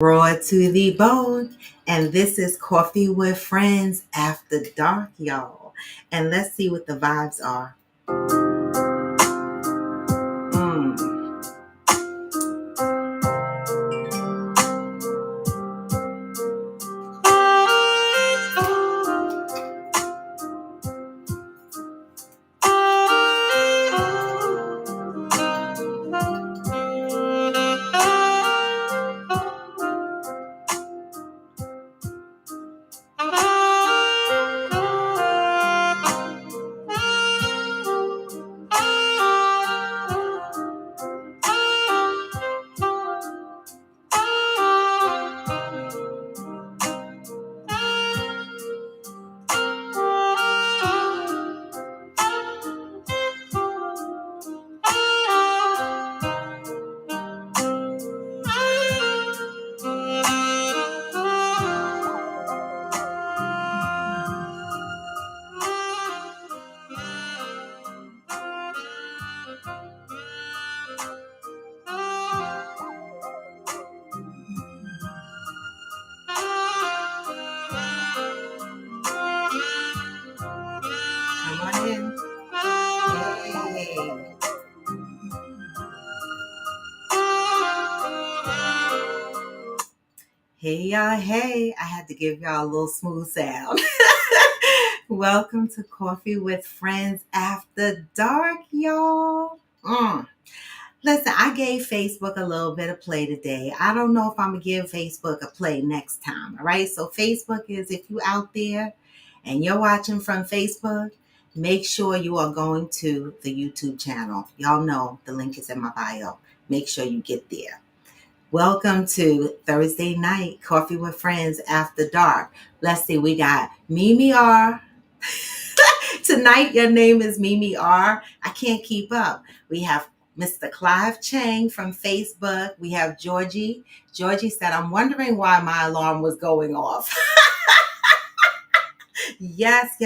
Raw to the bone. And this is Coffee with Friends After Dark, y'all. And let's see what the vibes are. Mm. Come on in. Hey. Hey, y'all. Hey, I had to give y'all a little smooth sound. Welcome to Coffee with Friends After Dark, y'all. Listen, I gave Facebook a little bit of play today. I don't know if I'm going to give Facebook a play next time. All right. So Facebook is, if you out there and you're watching from Facebook, make sure you are going to the YouTube channel. Y'all know the link is in my bio. Make sure you get there. Welcome to Thursday night Coffee with Friends After Dark. Let's see, we got Mimi R. Tonight, your name is Mimi R. I can't keep up. We have Mr. Clive Chang from Facebook. We have Georgie. Georgie said, I'm wondering why my alarm was going off. Yes.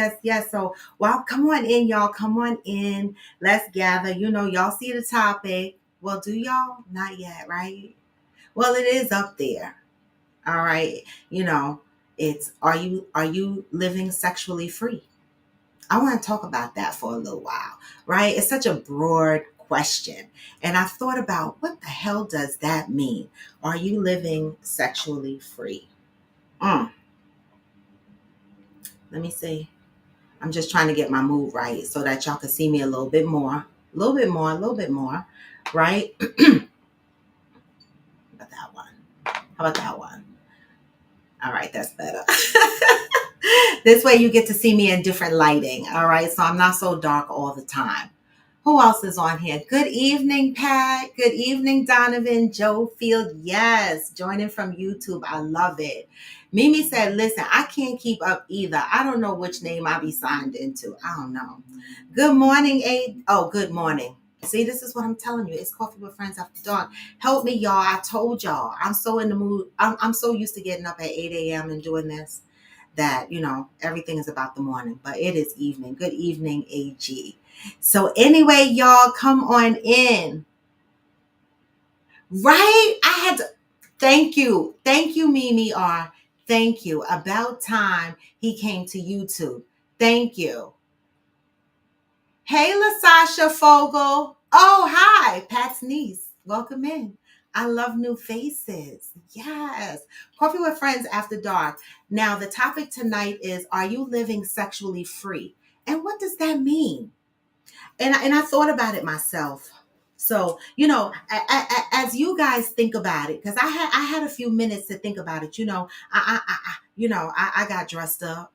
So, well, come on in, y'all. Come on in. Let's gather. Y'all see the topic. Well, do y'all? Not yet, right? Well, it is up there. All right. It's are you living sexually free? I want to talk about that for a little while, right? It's such a broad question. And I thought about what the hell does that mean? Are you living sexually free? Let me see. I'm just trying to get my mood right so that y'all can see me a little bit more, right? How about that one? All right, that's better. This way you get to see me in different lighting. All right, so I'm not so dark all the time. Who else is on here? Good evening, Pat. Good evening, Donovan. Joe Field. Yes, joining from YouTube. I love it. Mimi said, listen, I can't keep up either. I don't know which name I be signed into. I don't know. Good morning, good morning. See, this is what I'm telling you. It's Coffee with Friends After Dark. Help me, y'all. I told y'all. I'm so in the mood. I'm so used to getting up at 8 a.m. and doing this that, everything is about the morning. But it is evening. Good evening, AG. So anyway, y'all, come on in. Right? I had to. Thank you. Thank you, Mimi R. Thank you. About time he came to YouTube. Thank you. Hey, LaSasha Fogel. Oh, hi. Pat's niece. Welcome in. I love new faces. Yes. Coffee with Friends After Dark. Now, the topic tonight is, are you living sexually free? And what does that mean? And I thought about it myself. So, as you guys think about it, because I had a few minutes to think about it. I got dressed up.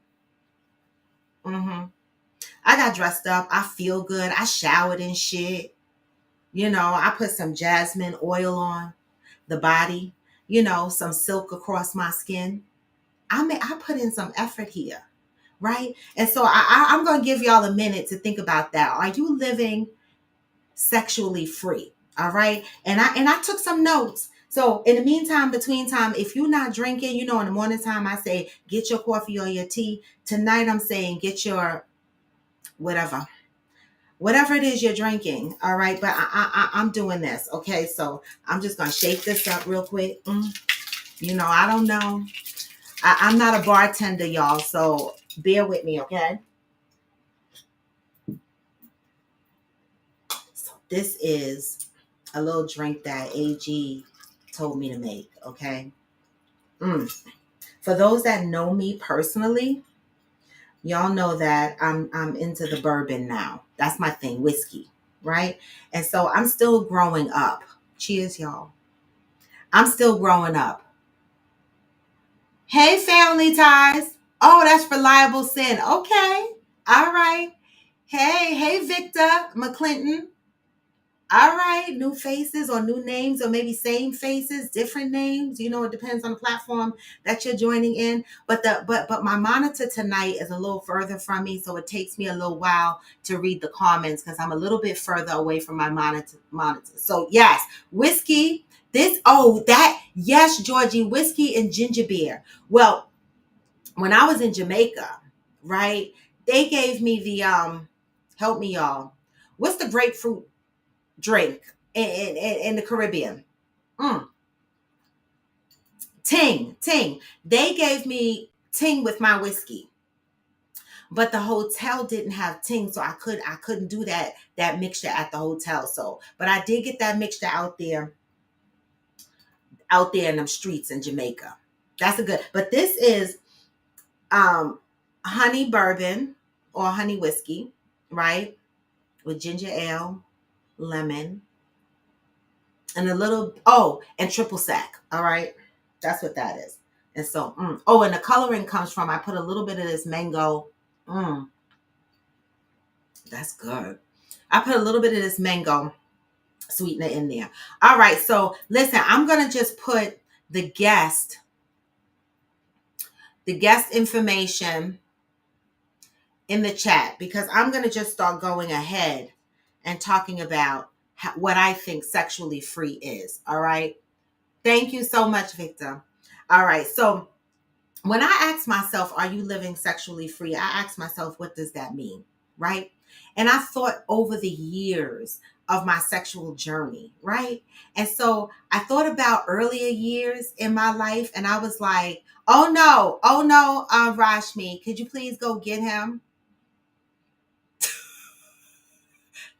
I got dressed up. I feel good. I showered and shit. I put some jasmine oil on the body. Some silk across my skin. I put in some effort here, right? And so I'm going to give y'all a minute to think about that. Are you living sexually free? All right. And I took some notes. So in the meantime, between time, if you're not drinking, in the morning time, I say, get your coffee or your tea. Tonight, I'm saying, get your whatever it is you're drinking. All right. But I'm doing this. Okay. So I'm just going to shake this up real quick. I don't know. I'm not a bartender, y'all, so bear with me, okay? So this is a little drink that AG told me to make, okay? Mm. For those that know me personally, y'all know that I'm into the bourbon now. That's my thing, whiskey, right? And so I'm still growing up. Cheers, y'all. I'm still growing up. Hey, family ties. Oh, that's reliable sin. Okay. All right. Hey, Victor McClinton. All right, new faces or new names or maybe same faces, different names. It depends on the platform that you're joining in. But my monitor tonight is a little further from me, so it takes me a little while to read the comments because I'm a little bit further away from my monitor. So yes, whiskey. Yes, Georgie, whiskey and ginger beer. Well, when I was in Jamaica, right, they gave me the help me y'all. What's the grapefruit drink in the Caribbean? Mm, ting. They gave me ting with my whiskey, but the hotel didn't have ting, so I couldn't do that mixture at the hotel. So, but I did get that mixture out there in them streets in Jamaica. That's a good. But this is um honey bourbon or honey whiskey, right? With ginger ale, lemon, and a little and triple sec. All right, that's what that is. And so, and the coloring comes from I put a little bit of this mango. Mm, that's good. I put a little bit of this mango sweetener in there. All right, so listen, I'm gonna just put the guest information in the chat because I'm gonna just start going ahead and talking about what I think sexually free is. All right. Thank you so much, Victor. All right. So when I ask myself, are you living sexually free? I ask myself, what does that mean? Right. And I thought over the years of my sexual journey. Right. And so I thought about earlier years in my life and I was like, oh no, Rashmi, could you please go get him?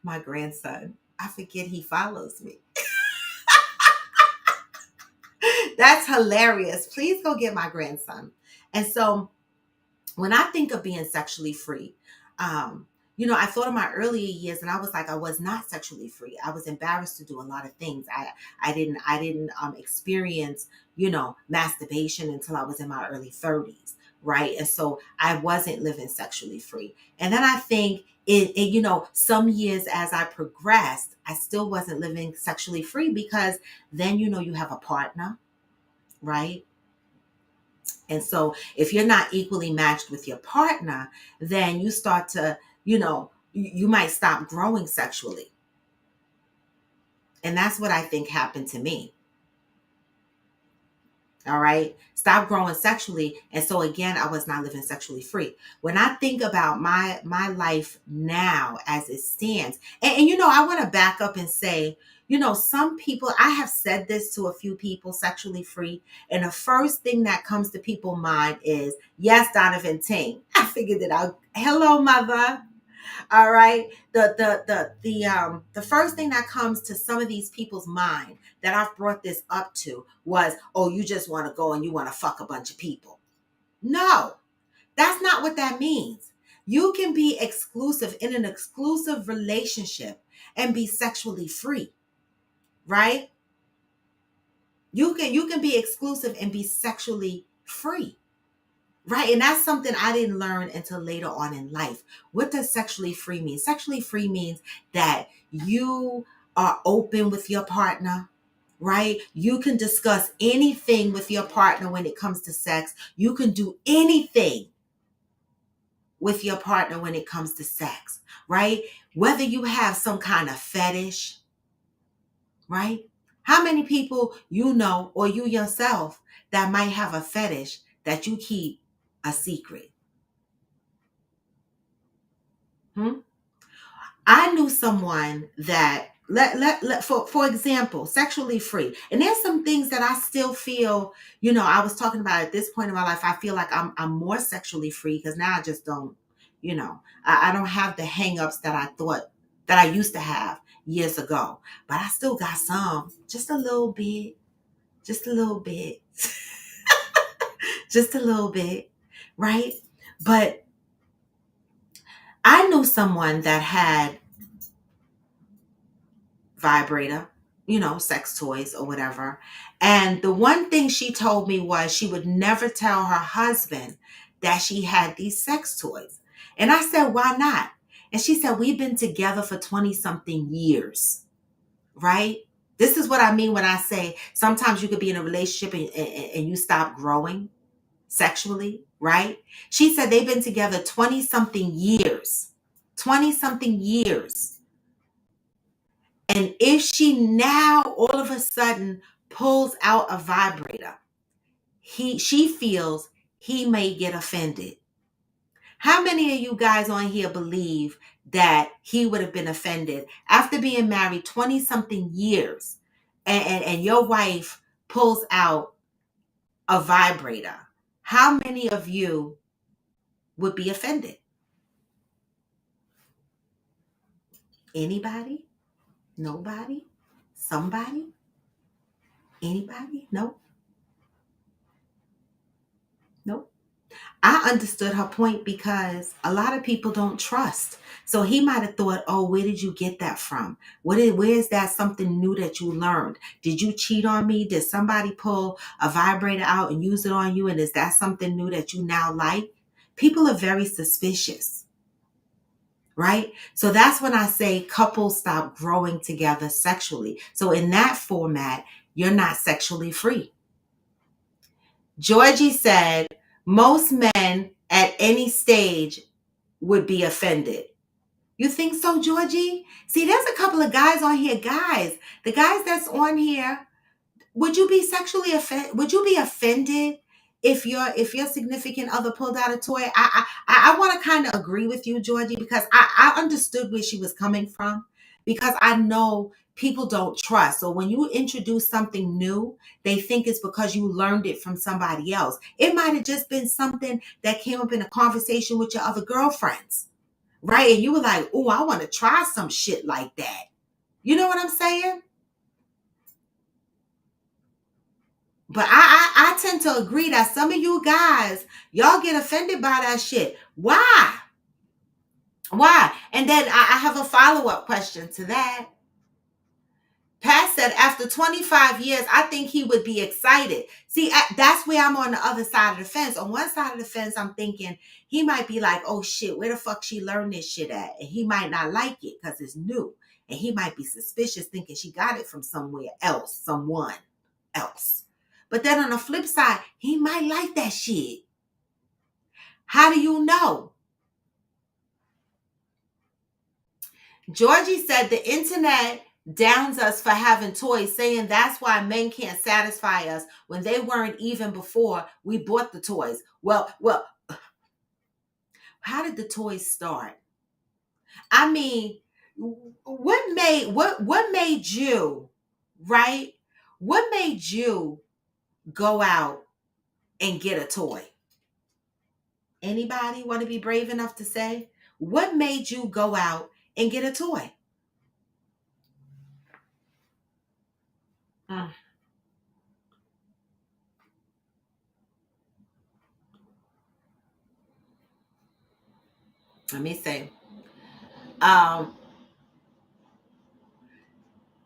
My grandson. I forget he follows me. That's hilarious. Please go get my grandson. And so when I think of being sexually free, I thought of my earlier years and I was like, I was not sexually free. I was embarrassed to do a lot of things. I didn't experience, masturbation until I was in my early 30s. Right. And so I wasn't living sexually free. And then I think some years as I progressed, I still wasn't living sexually free because then, you have a partner, right? And so if you're not equally matched with your partner, then you start to, you might stop growing sexually. And that's what I think happened to me. All right. Stop growing sexually. And so again, I was not living sexually free. When I think about my life now as it stands, and I want to back up and say, some people, I have said this to a few people, sexually free, and the first thing that comes to people's mind is, yes, Donovan Ting. I figured it out. Hello, mother. All right. The first thing that comes to some of these people's mind that I've brought this up to was, oh, you just want to go and you want to fuck a bunch of people. No, that's not what that means. You can be exclusive in an exclusive relationship and be sexually free, right? You can be exclusive and be sexually free. Right. And that's something I didn't learn until later on in life. What does sexually free mean? Sexually free means that you are open with your partner, right? You can discuss anything with your partner when it comes to sex. You can do anything with your partner when it comes to sex, right? Whether you have some kind of fetish, right? How many people you know or you yourself that might have a fetish that you keep a secret? Hmm? I knew someone that For example, sexually free. And there's some things that I still feel, I was talking about at this point in my life, I feel like I'm more sexually free because now I just don't, I don't have the hangups that I thought that I used to have years ago. But I still got some, just a little bit, just a little bit, just a little bit, right? But I knew someone that had vibrator, sex toys or whatever. And the one thing she told me was she would never tell her husband that she had these sex toys. And I said, why not? And she said, we've been together for 20 something years, right? This is what I mean when I say sometimes you could be in a relationship and you stop growing sexually, right? She said they've been together 20 something years, 20 something years. And if she now all of a sudden pulls out a vibrator, she feels he may get offended. How many of you guys on here believe that he would have been offended after being married 20 something years and your wife pulls out a vibrator? How many of you would be offended? Anybody? Nobody? Somebody? Anybody? No? Nope. I understood her point because a lot of people don't trust. So he might have thought, oh, where did you get that from? Where is that something new that you learned? Did you cheat on me? Did somebody pull a vibrator out and use it on you? And is that something new that you now like? People are very suspicious, right? So that's when I say couples stop growing together sexually. So in that format, you're not sexually free. Georgie said, most men at any stage would be offended. You think so, Georgie? See, there's a couple of guys on here. Guys, the guys that's on here, would you be sexually offended? Would you be offended if your significant other pulled out a toy? I want to kind of agree with you, Georgie, because I understood where she was coming from, because I know people don't trust. So when you introduce something new, they think it's because you learned it from somebody else. It might have just been something that came up in a conversation with your other girlfriends, right? And you were like, oh, I want to try some shit like that. You know what I'm saying? But I tend to agree that some of you guys, y'all get offended by that shit. Why? Why? And then I have a follow-up question to that. Pat said, after 25 years, I think he would be excited. See, that's where I'm on the other side of the fence. On one side of the fence, I'm thinking he might be like, oh shit, where the fuck she learned this shit at? And he might not like it because it's new. And he might be suspicious thinking she got it from somewhere else, someone else. But then on the flip side, he might like that shit. How do you know? Georgie said the internet downs us for having toys, saying that's why men can't satisfy us when they weren't even before we bought the toys. Well, how did the toys start? I mean, what made you, right? What made you go out and get a toy? Anybody want to be brave enough to say? What made you go out and get a toy? Mm. Let me say. Um,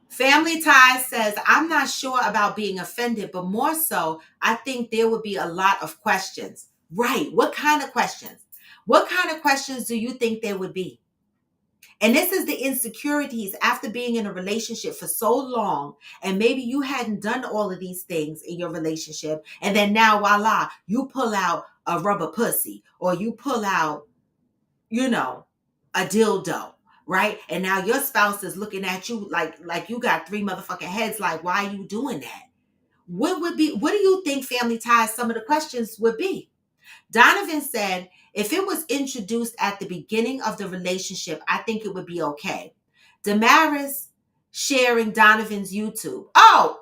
Family Ties says, I'm not sure about being offended, but more so, I think there would be a lot of questions. Right. What kind of questions? What kind of questions do you think there would be? And this is the insecurities after being in a relationship for so long, and maybe you hadn't done all of these things in your relationship, and then now, voila, you pull out a rubber pussy, or you pull out, a dildo, right? And now your spouse is looking at you like you got three motherfucking heads. Like, why are you doing that? What do you think, Family Ties, some of the questions would be? Donovan said, if it was introduced at the beginning of the relationship, I think it would be okay. Damaris sharing Donovan's YouTube. Oh,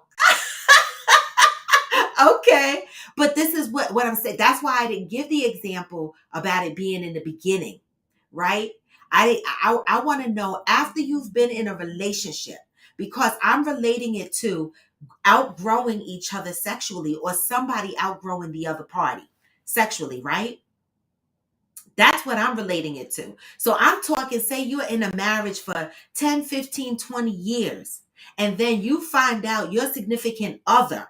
okay. But this is what I'm saying. That's why I didn't give the example about it being in the beginning, right? I want to know after you've been in a relationship, because I'm relating it to outgrowing each other sexually or somebody outgrowing the other party sexually, right? That's what I'm relating it to. So I'm talking, say you're in a marriage for 10, 15, 20 years, and then you find out your significant other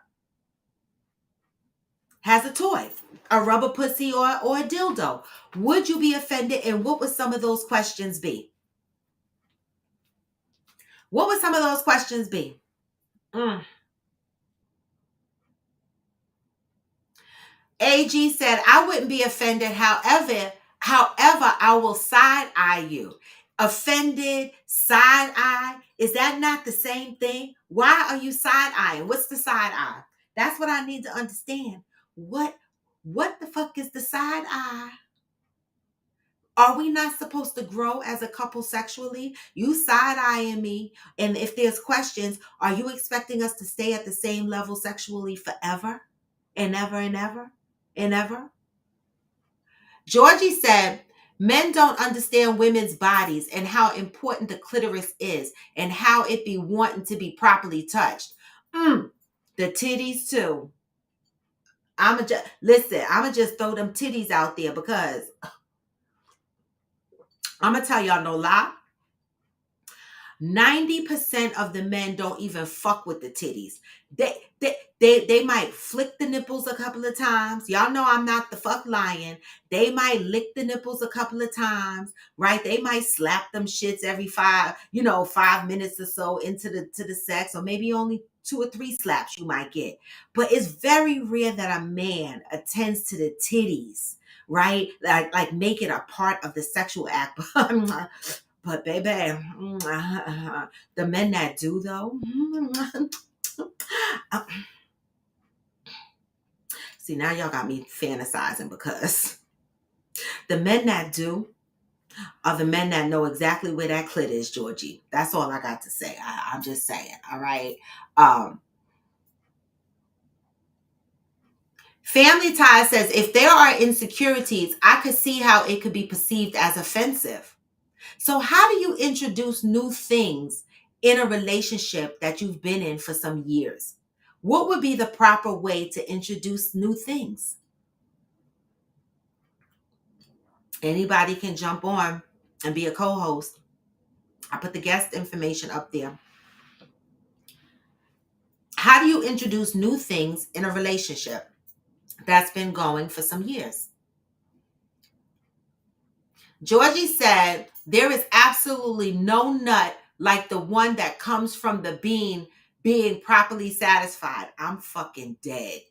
has a toy, a rubber pussy or a dildo. Would you be offended? And what would some of those questions be? What would some of those questions be? Mm. AG said, I wouldn't be offended. However, I will side eye you. Offended, side eye. Is that not the same thing? Why are you side eyeing? What's the side eye? That's what I need to understand. What the fuck is the side eye? Are we not supposed to grow as a couple sexually? You side eyeing me. And if there's questions, are you expecting us to stay at the same level sexually forever? And ever and ever? And ever? Georgie said, men don't understand women's bodies and how important the clitoris is and how it be wanting to be properly touched. The titties too. I'ma just throw them titties out there because I'ma tell y'all no lie. 90% of the men don't even fuck with the titties. They might flick the nipples a couple of times. Y'all know I'm not the fuck lion. They might lick the nipples a couple of times, right? They might slap them shits every 5 minutes or so into the sex, or maybe only 2 or 3 slaps you might get. But it's very rare that a man attends to the titties, right? Like make it a part of the sexual act. But baby, the men that do though, see now y'all got me fantasizing because the men that do are the men that know exactly where that clit is, Georgie. That's all I got to say. I'm just saying, all right? Family Ties says, if there are insecurities, I could see how it could be perceived as offensive. So how do you introduce new things in a relationship that you've been in for some years? What would be the proper way to introduce new things? Anybody can jump on and be a co-host. I put the guest information up there. How do you introduce new things in a relationship that's been going for some years? Georgie said, there is absolutely no nut like the one that comes from the bean being properly satisfied. I'm fucking dead.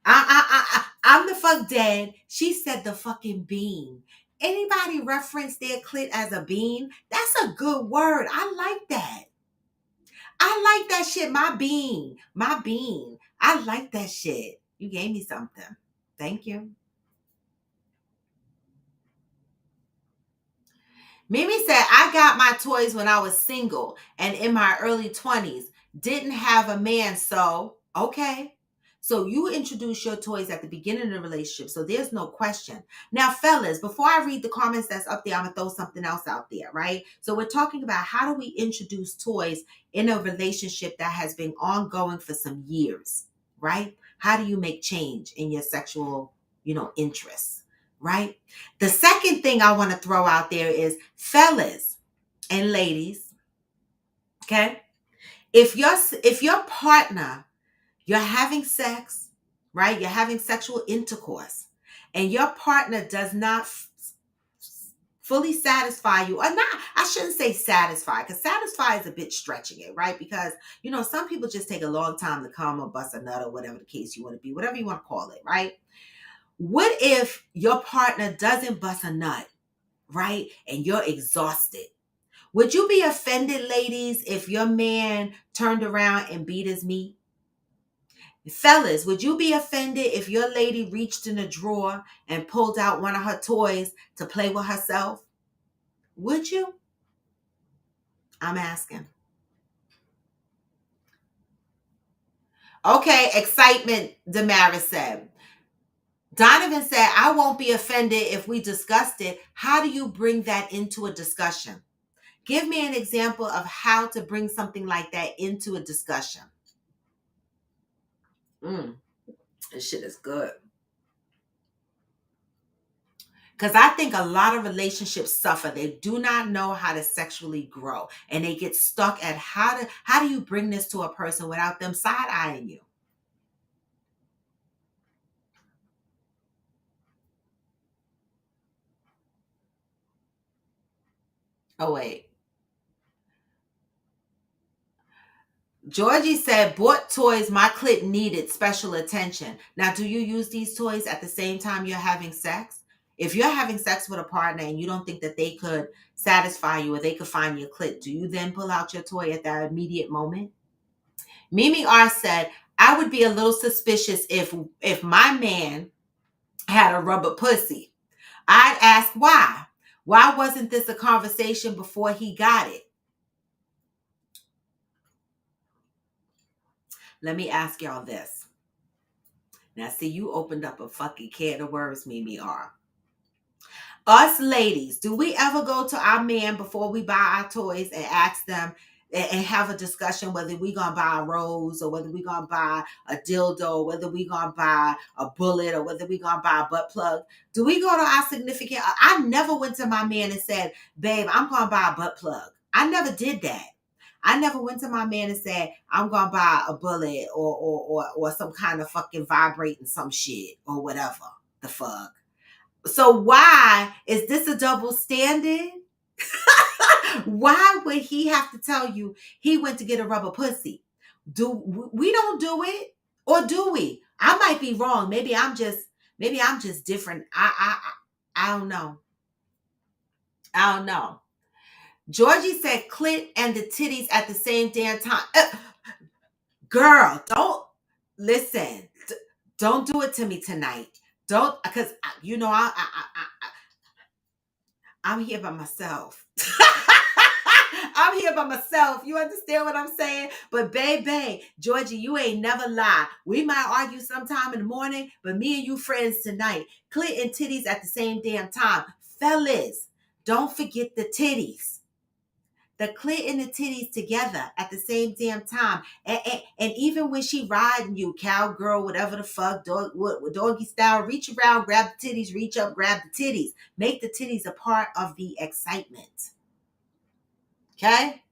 I'm the fuck dead. She said the fucking bean. Anybody reference their clit as a bean? That's a good word. I like that. I like that shit. My bean. My bean. I like that shit. You gave me something. Thank you. Mimi said, I got my toys when I was single and in my early 20s. Didn't have a man, so okay. So you introduce your toys at the beginning of the relationship, so there's no question. Now, fellas, before I read the comments that's up there, I'm going to throw something else out there, right? So we're talking about how do we introduce toys in a relationship that has been ongoing for some years, right? How do you make change in your sexual, interests? Right? The second thing I want to throw out there is fellas and ladies, okay? If your partner, you're having sex, right? You're having sexual intercourse and your partner does not fully satisfy you, or not, I shouldn't say satisfy, because satisfy is a bit stretching it, right? Because, some people just take a long time to come or bust a nut or whatever the case you want to be, whatever you want to call it, right? What if your partner doesn't bust a nut, right? And you're exhausted. Would you be offended, ladies, if your man turned around and beat his meat? Fellas, would you be offended if your lady reached in a drawer and pulled out one of her toys to play with herself? Would you? I'm asking. Okay, excitement, Damaris said. Donovan said, I won't be offended if we discussed it. How do you bring that into a discussion? Give me an example of how to bring something like that into a discussion. This shit is good. Because I think a lot of relationships suffer. They do not know how to sexually grow. And they get stuck at how do you bring this to a person without them side-eyeing you? Oh, wait. Georgie said, bought toys my clit needed special attention. Now, do you use these toys at the same time you're having sex? If you're having sex with a partner and you don't think that they could satisfy you or they could find your clit, do you then pull out your toy at that immediate moment? Mimi R said, I would be a little suspicious if my man had a rubber pussy. I'd ask why. Why wasn't this a conversation before he got it? Let me ask y'all this. Now, see, you opened up a fucking can of worms, Mimi R. Us ladies, do we ever go to our man before we buy our toys and ask them and have a discussion whether we gonna buy a rose or whether we gonna buy a dildo or whether we gonna buy a bullet or whether we gonna buy a butt plug? Do we go to our significant? I never went to my man and said, babe, I'm gonna buy a butt plug. I never did that. I never went to my man and said, I'm gonna buy a bullet or some kind of fucking vibrating some shit or whatever the fuck. So why is this a double standard? Why would he have to tell you he went to get a rubber pussy? Do we don't do it, or do we? I might be wrong. Maybe I'm just different. I don't know. I don't know. Georgie said clit and the titties at the same damn time. Girl, don't listen. Don't do it to me tonight. Don't, because you know I'm here by myself. I'm here by myself. You understand what I'm saying? But baby, Georgie, you ain't never lie. We might argue sometime in the morning, but me and you friends tonight. Clit and titties at the same damn time. Fellas, don't forget the titties. The clit and the titties together at the same damn time. And even when she riding you, cowgirl, whatever the fuck, doggy style, reach around, grab the titties, reach up, grab the titties. Make the titties a part of the excitement. Okay?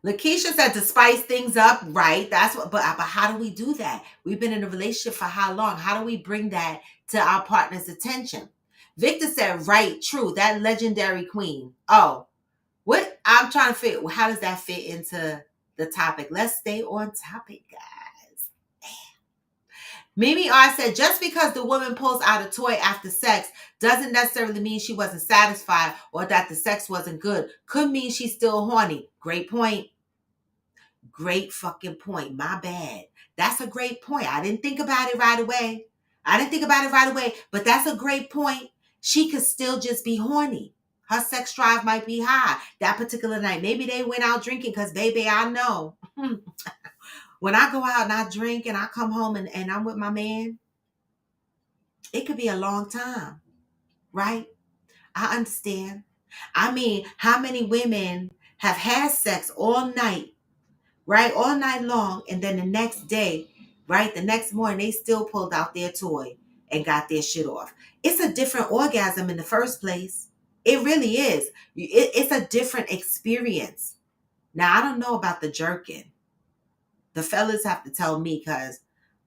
Lakeisha said to spice things up, right? That's what, but how do we do that? We've been in a relationship for how long? How do we bring that to our partner's attention? Victor said, right, true, that legendary queen. Oh, what I'm trying to figure, how does that fit into the topic? Let's stay on topic, guys. Mimi R said, just because the woman pulls out a toy after sex doesn't necessarily mean she wasn't satisfied or that the sex wasn't good. Could mean she's still horny. Great point. Great fucking point. My bad. That's a great point. I didn't think about it right away. But that's a great point. She could still just be horny. Her sex drive might be high that particular night. Maybe they went out drinking because, baby, I know. When I go out and I drink and I come home and I'm with my man, it could be a long time, right? I understand. I mean, how many women have had sex all night, right? All night long. And then the next day, right? The next morning, they still pulled out their toy and got their shit off. It's a different orgasm in the first place. It really is. It's a different experience. Now, I don't know about the jerking. The fellas have to tell me because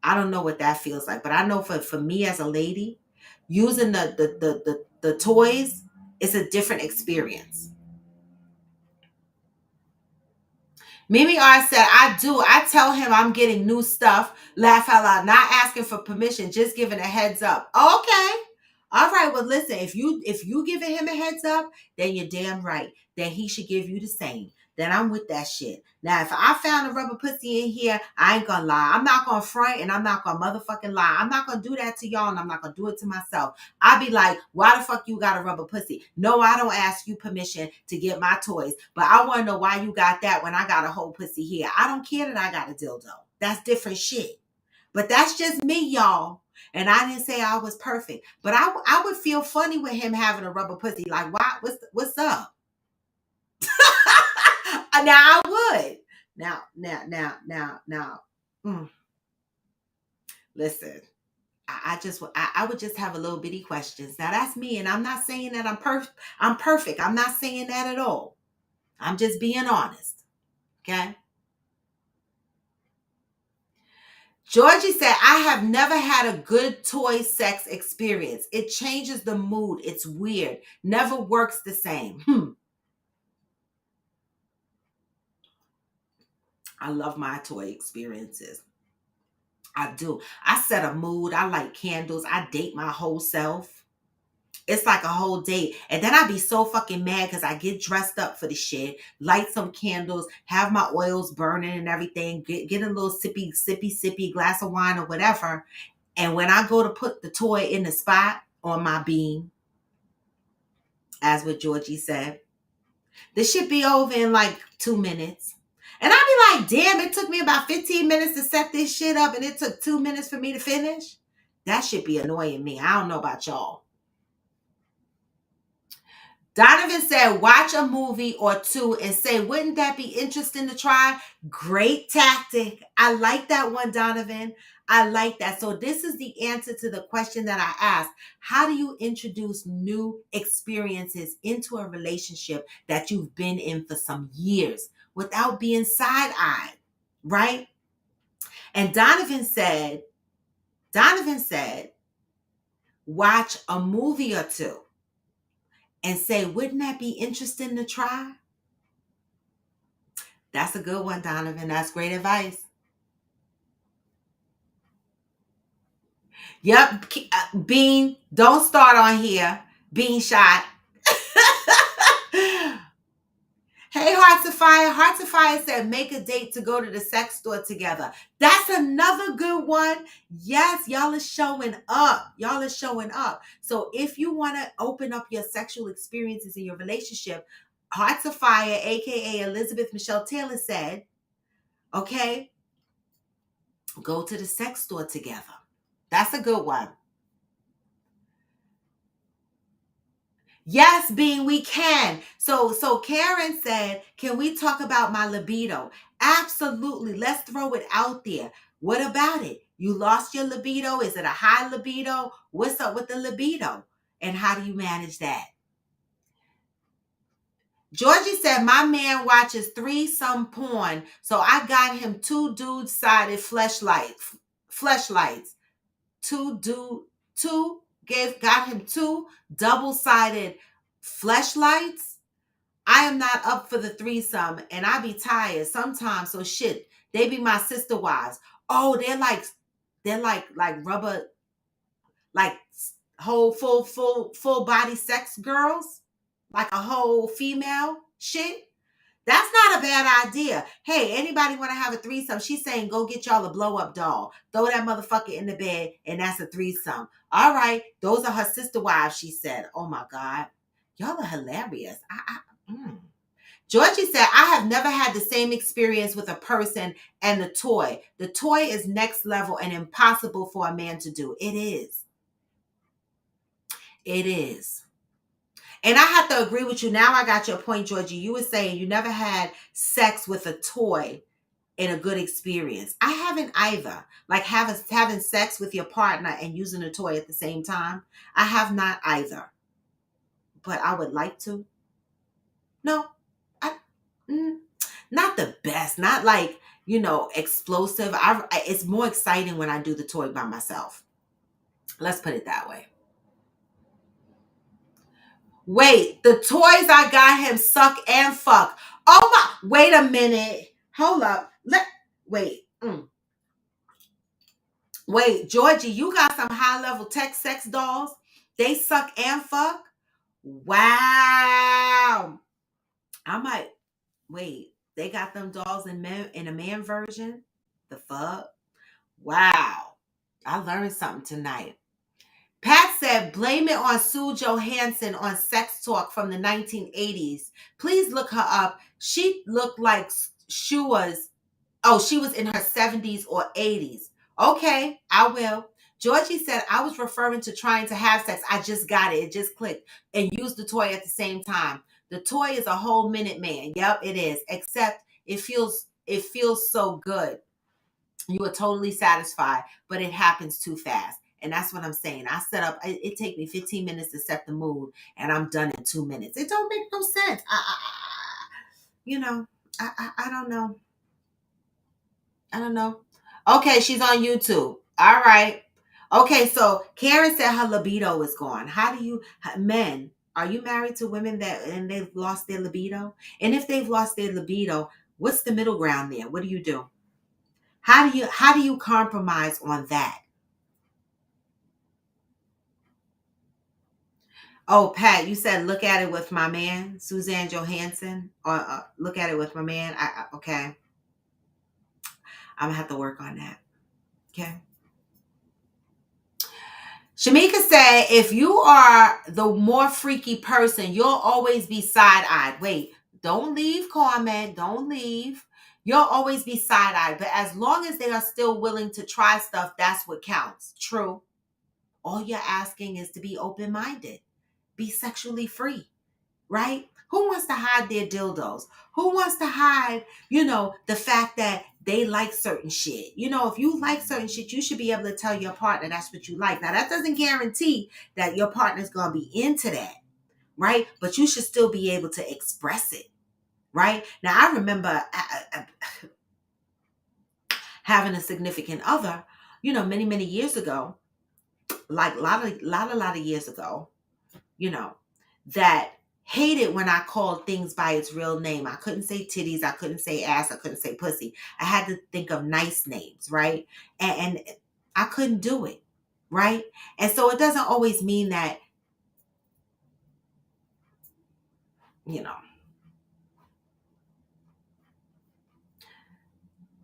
I don't know what that feels like. But I know for me as a lady, using the toys, it's a different experience. Mimi R said, I do. I tell him I'm getting new stuff. Laugh out loud. Not asking for permission, just giving a heads up. Okay. All right. Well, listen, if you giving him a heads up, then you're damn right. Then he should give you the same. then I'm with that shit. Now, if I found a rubber pussy in here, I ain't gonna lie. I'm not gonna front and I'm not gonna motherfucking lie. I'm not gonna do that to y'all and I'm not gonna do it to myself. I be like, why the fuck you got a rubber pussy? No, I don't ask you permission to get my toys, but I wanna know why you got that when I got a whole pussy here. I don't care that I got a dildo. That's different shit. But that's just me, y'all. And I didn't say I was perfect. But I would feel funny with him having a rubber pussy. Like, why? What's up? Now I would. Now. Listen, I would just have a little bitty questions. Now that's me, and I'm not saying that I'm perfect. I'm perfect. I'm not saying that at all. I'm just being honest. Okay. Georgie said, I have never had a good toy sex experience. It changes the mood. It's weird. Never works the same. I love my toy experiences. I do. I set a mood. I like candles. I date my whole self. It's like a whole date. And then I be so fucking mad because I get dressed up for the shit, light some candles, have my oils burning and everything, get a little sippy glass of wine or whatever. And when I go to put the toy in the spot on my beam, as what Georgie said, the shit be over in like 2 minutes. And I be like, damn, it took me about 15 minutes to set this shit up and it took 2 minutes for me to finish. That should be annoying me. I don't know about y'all. Donovan said, watch a movie or two and say, wouldn't that be interesting to try? Great tactic. I like that one, Donovan. I like that. So this is the answer to the question that I asked. How do you introduce new experiences into a relationship that you've been in for some years without being side-eyed, right? And Donovan said, watch a movie or two and say, wouldn't that be interesting to try? That's a good one, Donovan. That's great advice. Yep. Bean, don't start on here. Bean shot. Hey, Hearts of Fire. Hearts of Fire said, make a date to go to the sex store together. That's another good one. Yes, y'all are showing up. Y'all are showing up. So if you want to open up your sexual experiences in your relationship, Hearts of Fire, aka Elizabeth Michelle Taylor, said, okay, go to the sex store together. That's a good one. Yes, Bean, we can. So Karen said, can we talk about my libido? Absolutely. Let's throw it out there. What about it? You lost your libido? Is it a high libido? What's up with the libido? And how do you manage that? Georgie said, my man watches threesome porn, so I got him 2 dude-sided fleshlights. Got him 2 double-sided fleshlights. I am not up for the threesome, and I be tired sometimes. So shit, they be my sister wives. Oh, they're like rubber, like whole full body sex girls, like a whole female shit. That's not a bad idea. Hey, anybody want to have a threesome? She's saying, go get y'all a blow up doll. Throw that motherfucker in the bed, and that's a threesome. All right. Those are her sister wives, she said. Oh, my God. Y'all are hilarious. Georgie said, I have never had the same experience with a person and the toy. The toy is next level and impossible for a man to do. It is. It is. And I have to agree with you. Now I got your point, Georgie. You were saying you never had sex with a toy in a good experience. I haven't either. Like having sex with your partner and using a toy at the same time. I have not either. But I would like to. No, not the best. Not like, explosive. It's more exciting when I do the toy by myself. Let's put it that way. Wait, the toys I got him suck and fuck. Oh my, wait a minute. Hold up. Wait. Wait, Georgie, you got some high-level tech sex dolls? They suck and fuck? Wow. I might Wait, they got them dolls in a man version? The fuck? Wow. I learned something tonight. Pat said, blame it on Sue Johansson on Sex Talk from the 1980s. Please look her up. She looked like she was, she was in her 70s or 80s. Okay, I will. Georgie said, I was referring to trying to have sex. I just got it. It just clicked. And used the toy at the same time. The toy is a whole minute man. Yep, it is. Except it feels so good. You are totally satisfied, but it happens too fast. And that's what I'm saying. I set up, it take me 15 minutes to set the mood, and I'm done in 2 minutes. It don't make no sense. You know, I don't know. I don't know. Okay, she's on YouTube. All right. Okay, so Karen said her libido is gone. How do you, men, are you married to women that, and they've lost their libido? And if they've lost their libido, what's the middle ground there? What do you do? How do you compromise on that? Oh, Pat, you said look at it with my man, Suzanne Johansson, or look at it with my man. Okay, I'm gonna have to work on that. Okay. Shamika said, if you are the more freaky person, you'll always be side-eyed. Wait, don't leave, Carmen. Don't leave. You'll always be side-eyed. But as long as they are still willing to try stuff, that's what counts. True. All you're asking is to be open-minded. Be sexually free. Right? Who wants to hide their dildos? Who wants to hide, the fact that they like certain shit? If you like certain shit, you should be able to tell your partner that's what you like. Now, that doesn't guarantee that your partner's going to be into that, right? But you should still be able to express it, right? Now, I remember having a significant other, many, many years ago, like a lot of years ago, you know, that hated when I called things by its real name. I couldn't say titties. I couldn't say ass. I couldn't say pussy. I had to think of nice names, right? And I couldn't do it, right? And so it doesn't always mean that, you know,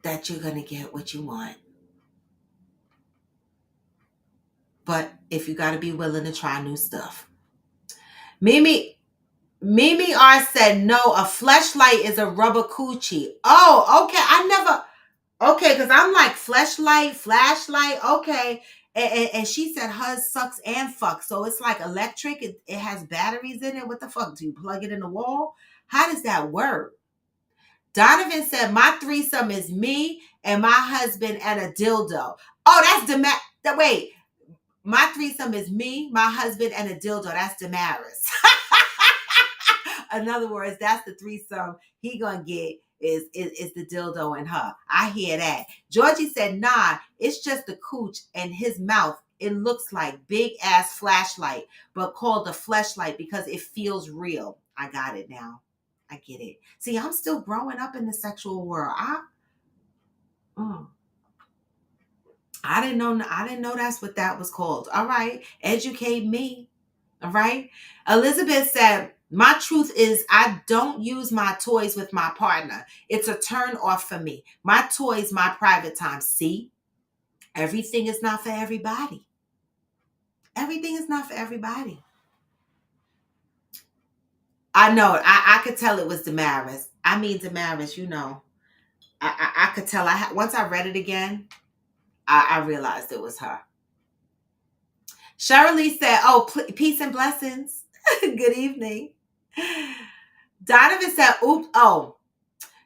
that you're going to get what you want. But if you got to be willing to try new stuff. Mimi R said, no, a fleshlight is a rubber coochie. Oh, okay. Okay, because I'm like flashlight. Okay. And she said hers sucks and fucks. So it's like electric. It has batteries in it. What the fuck? Do you plug it in the wall? How does that work? Donovan said, my threesome is me and my husband and a dildo. Oh, that's wait. My threesome is me, my husband, and a dildo. That's Damaris. In other words, that's the threesome he gonna get is the dildo and her. I hear that. Georgie said, nah, it's just the cooch and his mouth. It looks like big ass flashlight, but called a fleshlight because it feels real. I got it now. I get it. See, I'm still growing up in the sexual world. Mm, I didn't know. I didn't know that's what that was called. All right, educate me. All right. Elizabeth said, my truth is I don't use my toys with my partner. It's a turn off for me. My toys, my private time. See, everything is not for everybody. Everything is not for everybody. I know. I could tell it was Damaris. I mean, Damaris, I could tell. Once I read it again, I realized it was her. Shirley said, oh, peace and blessings. Good evening. Donovan said, oops, oh.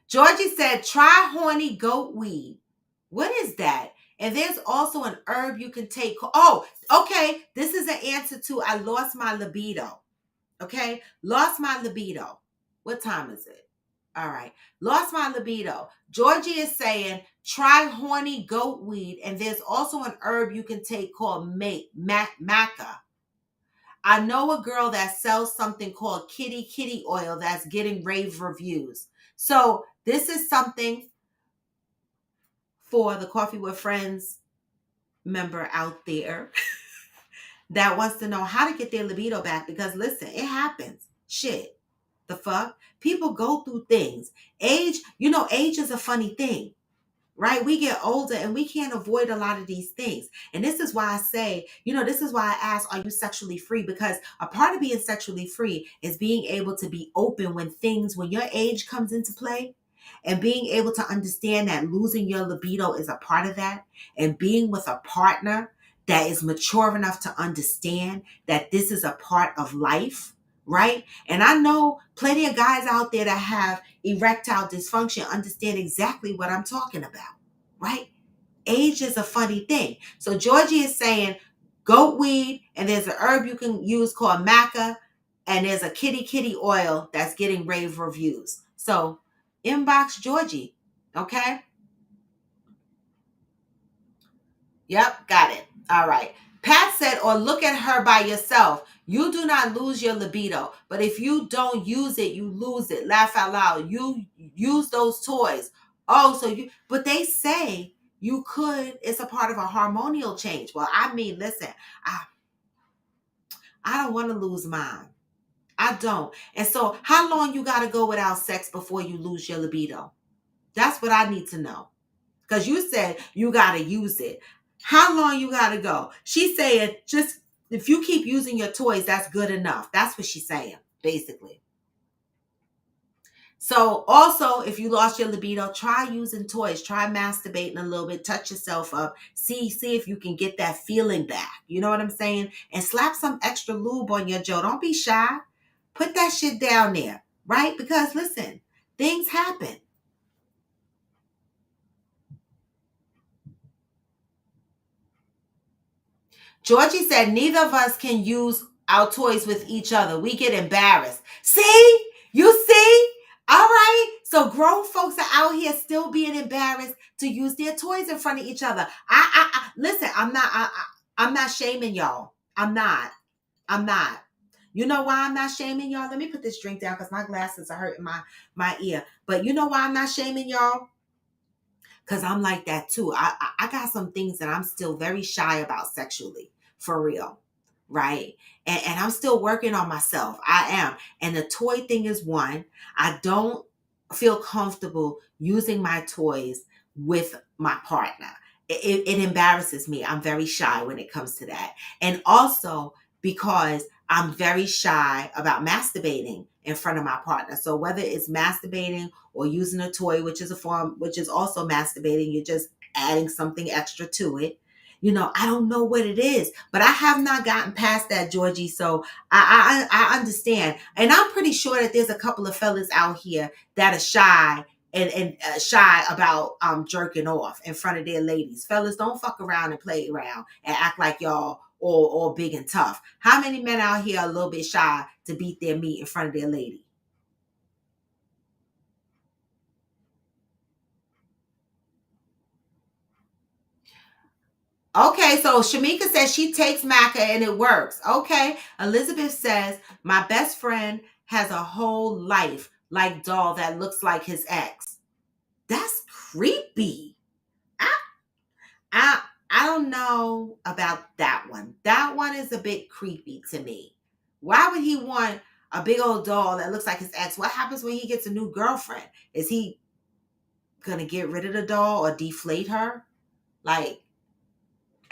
Georgie said, try horny goat weed. What is that? And there's also an herb you can take. Oh, okay. This is an answer to I lost my libido. Okay. Lost my libido. What time is it? All right. Lost my libido. Georgie is saying, try horny goat weed. And there's also an herb you can take called maca. I know a girl that sells something called kitty oil that's getting rave reviews. So this is something for the Coffee with Friends member out there that wants to know how to get their libido back. Because listen, it happens. Shit. The fuck? People go through things. Age is a funny thing, right? We get older and we can't avoid a lot of these things. And this is why I say, this is why I ask, are you sexually free? Because a part of being sexually free is being able to be open when your age comes into play, and being able to understand that losing your libido is a part of that, and being with a partner that is mature enough to understand that this is a part of life, right? And I know plenty of guys out there that have erectile dysfunction understand exactly what I'm talking about, right? Age is a funny thing. So Georgie is saying goat weed, and there's an herb you can use called maca, and there's a kitty oil that's getting rave reviews. So inbox Georgie, okay? Yep, got it. All right. Pat said, or look at her by yourself. You do not lose your libido, but if you don't use it, you lose it. Laugh out loud. You use those toys. Oh, but they say you could, it's a part of a hormonal change. Well, I mean, listen, I don't want to lose mine. I don't. And so how long you got to go without sex before you lose your libido? That's what I need to know. Because you said you got to use it. How long you got to go? She's saying just if you keep using your toys, that's good enough. That's what she's saying, basically. So also, if you lost your libido, try using toys. Try masturbating a little bit. Touch yourself up. See if you can get that feeling back. You know what I'm saying? And slap some extra lube on your jaw. Don't be shy. Put that shit down there, right? Because listen, things happen. Georgie said, neither of us can use our toys with each other. We get embarrassed. See? You see? All right. So grown folks are out here still being embarrassed to use their toys in front of each other. Listen, I'm not shaming y'all. I'm not. You know why I'm not shaming y'all? Let me put this drink down because my glasses are hurting my ear. But you know why I'm not shaming y'all? Because I'm like that too. I got some things that I'm still very shy about sexually, for real, right? And I'm still working on myself. I am. And the toy thing is one. I don't feel comfortable using my toys with my partner. It embarrasses me. I'm very shy when it comes to that. And also because I'm very shy about masturbating in front of my partner. So whether it's masturbating or using a toy, which is also masturbating, you're just adding something extra to it. I don't know what it is, but I have not gotten past that, Georgie. So I understand. And I'm pretty sure that there's a couple of fellas out here that are shy and shy about jerking off in front of their ladies. Fellas, don't fuck around and play around and act like y'all all big and tough. How many men out here are a little bit shy to beat their meat in front of their lady? Okay, so Shamika says she takes maca and it works. Okay. Elizabeth says, my best friend has a whole life like doll that looks like his ex. That's creepy. I, I don't know about that one. That one is a bit creepy to me. Why would he want a big old doll that looks like his ex? What happens when he gets a new girlfriend? Is he going to get rid of the doll or deflate her? Like,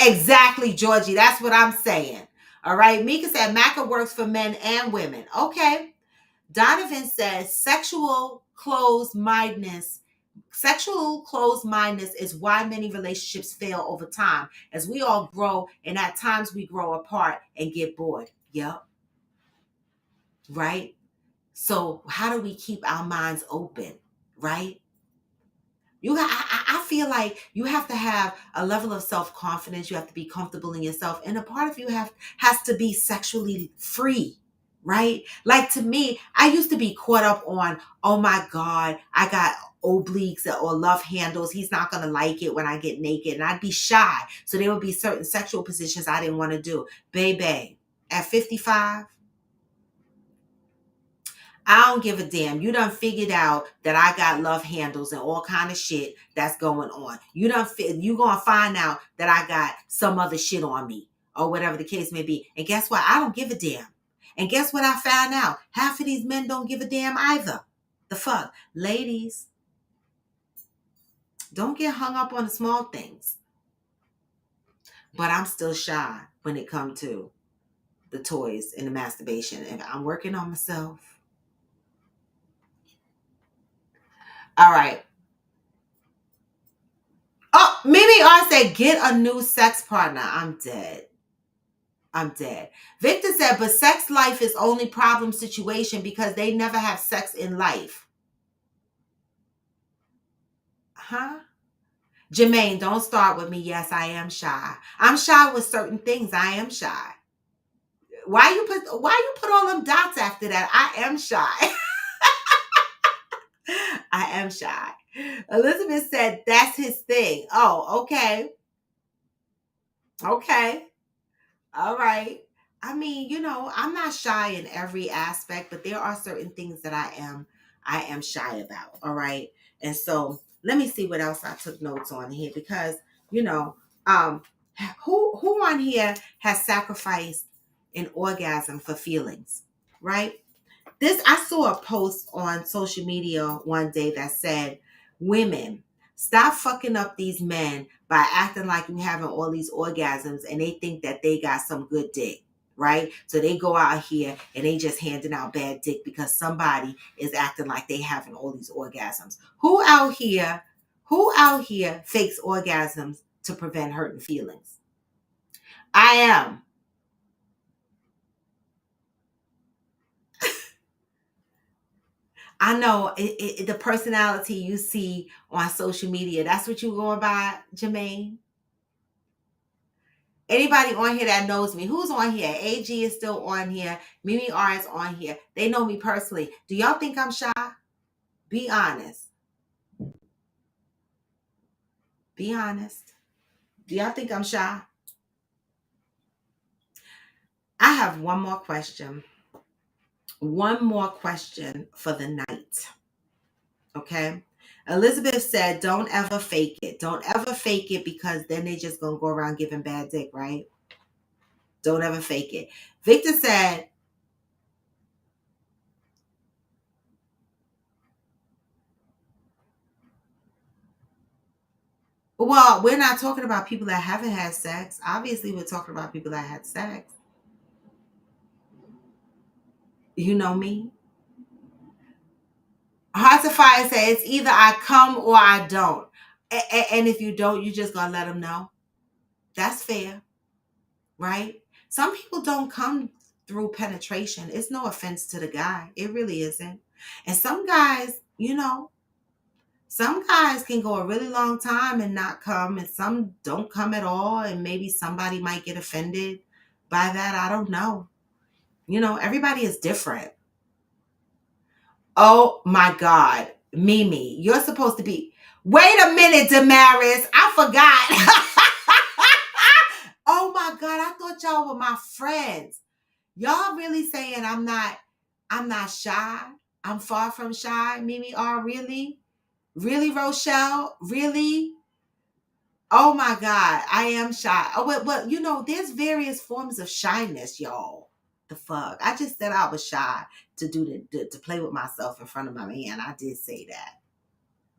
exactly, Georgie. That's what I'm saying. All right. Mika said maca works for men and women. Okay. Donovan says sexual closed mindedness is why many relationships fail over time, as we all grow and at times we grow apart and get bored. Yep. Right. So how do we keep our minds open? Right. I feel like you have to have a level of self-confidence. You have to be comfortable in yourself. And a part of you has to be sexually free, right? Like to me, I used to be caught up on, oh my God, I got obliques or love handles. He's not going to like it when I get naked. And I'd be shy. So there would be certain sexual positions I didn't want to do. Baby, at 55, I don't give a damn. You done figured out that I got love handles and all kind of shit that's going on. You gonna find out that I got some other shit on me or whatever the case may be. And guess what? I don't give a damn. And guess what I found out? Half of these men don't give a damn either. The fuck? Ladies, don't get hung up on the small things. But I'm still shy when it comes to the toys and the masturbation. And I'm working on myself. All right. Oh, Mimi R said, get a new sex partner. I'm dead. Victor said, but sex life is only problem situation because they never have sex in life. Huh? Jermaine, don't start with me. Yes, I am shy. I'm shy with certain things. I am shy. Why you put all them dots after that? I am shy. I am shy. Elizabeth said that's his thing. Oh, okay. Okay. All right. I mean, I'm not shy in every aspect, but there are certain things that I am shy about. All right. And so let me see what else I took notes on here because, um, who on here has sacrificed an orgasm for feelings, right? I saw a post on social media one day that said, women, stop fucking up these men by acting like you having all these orgasms and they think that they got some good dick, right? So they go out here and they just handing out bad dick because somebody is acting like they having all these orgasms. Who out here fakes orgasms to prevent hurting feelings? I am. I know the personality you see on social media. That's what you going by, Jermaine? Anybody on here that knows me? Who's on here? AG is still on here. Mimi R is on here. They know me personally. Do y'all think I'm shy? Be honest. Be honest. Do y'all think I'm shy? I have one more question. One more question for the night. Okay? Elizabeth said, don't ever fake it. Don't ever fake it because then they just gonna go around giving bad dick, right? Don't ever fake it. Victor said, well, we're not talking about people that haven't had sex. Obviously, we're talking about people that had sex. You know me. Hearts of Fire said, it's either I come or I don't. And if you don't, you just gonna let them know. That's fair, right? Some people don't come through penetration. It's no offense to the guy. It really isn't. And some guys, some guys can go a really long time and not come, and some don't come at all, and maybe somebody might get offended by that. I don't know. Everybody is different. Oh my God, Mimi, you're supposed to be. Wait a minute, Damaris, I forgot. Oh my God, I thought y'all were my friends. Y'all really saying I'm not shy? I'm far from shy, Mimi R, really? Really, Rochelle? Really? Oh my God, I am shy. Oh, but there's various forms of shyness, y'all. The fuck? I just said I was shy to play with myself in front of my man. I did say that.